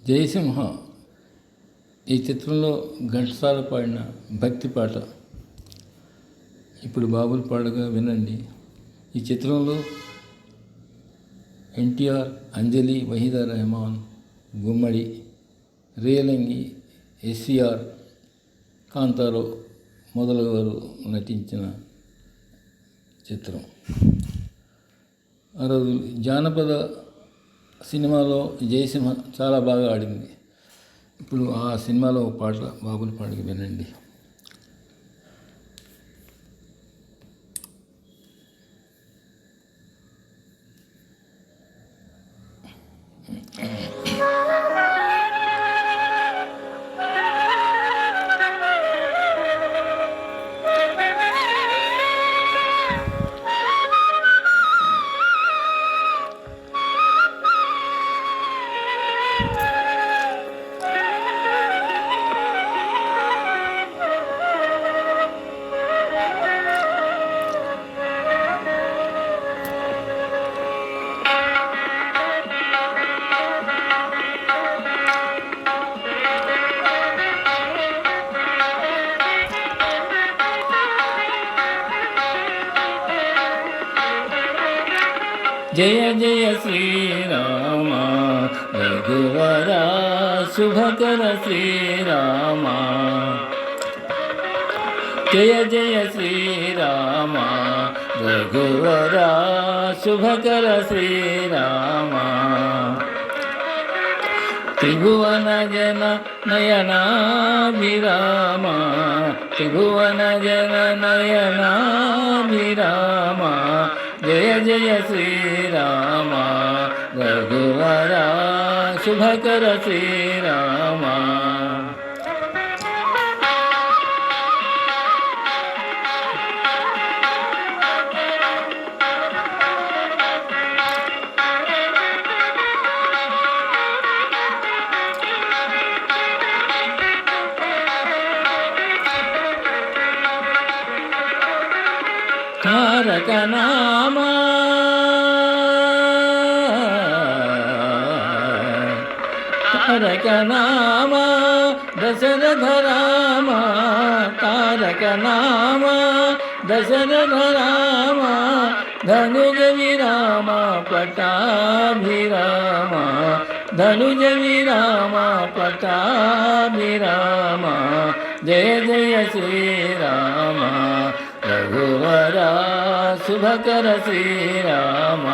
జయసింహ ఈ చిత్రంలో ఘంటసాల పాడిన భక్తి పాట ఇప్పుడు బాబులు పాడగా వినండి. ఈ చిత్రంలో ఎన్టీఆర్, అంజలి, వహీదా రెహమాన్, గుమ్మడి, రేలంగి, ఎస్సీఆర్, కాంతారావు మొదలగువారు నటించిన చిత్రం. ఆ రోజు జానపద సినిమాలో జయసింహ చాలా బాగా ఆడింది. ఇప్పుడు ఆ సినిమాలో ఒక పాట బాబుల పాటకి వినండి. జయ జయ శ్రీరామ రఘువర శుభకర శ్రీరామ. జయ జయ శ్రీరామ రఘువర శుభకర శ్రీరామ. త్రిభువన జన నయనాభిరామ, త్రిభువన జన నయనాభిరామ. జయ జయ శ్రీరామ రఘువర శుభకర శ్రీరామ. తారక నామా తారక నామా దశరథ రామ, తారక నామా దశరథ రామ. ధనుజ విరామ పటాభిరామ, ధనుజ విరామ పటాభిరామ. జయ జయ శ్రీరామ రఘువర శుభకర శ్రీరామ.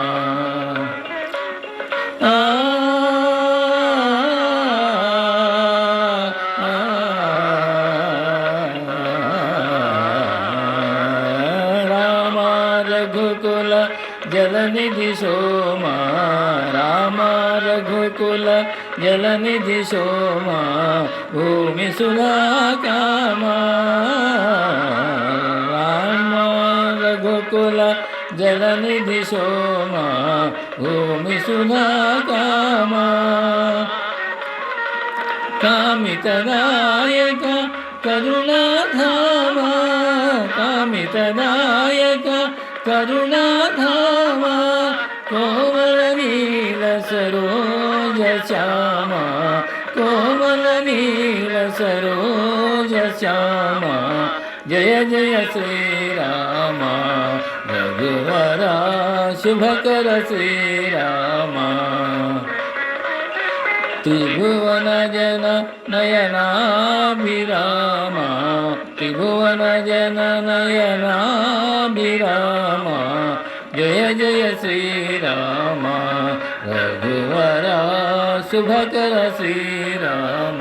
రామ రఘుకుల జలనిధి సోమ, రామ రఘుకుల జలనిధి సోమ. భూమి సుధాకామ రఘుకుల జలనిధి సోమ. భూమి సుధాకామ కామితదాయక కరుణాధామ, కామితదాయక కరుణాధామ. కోమల నీల సరోజ శ్యామ, కోమల నీల సరోజ శ్యామ. జయ జయ శ్రీరామ రఘువర శుభకర శ్రీరామ. త్రిభువన జన నయనాభిరామ, త్రిభువన జన నయనాభిరామ. జయ జయ శ్రీరామ రఘువర శుభకర శ్రీరామ.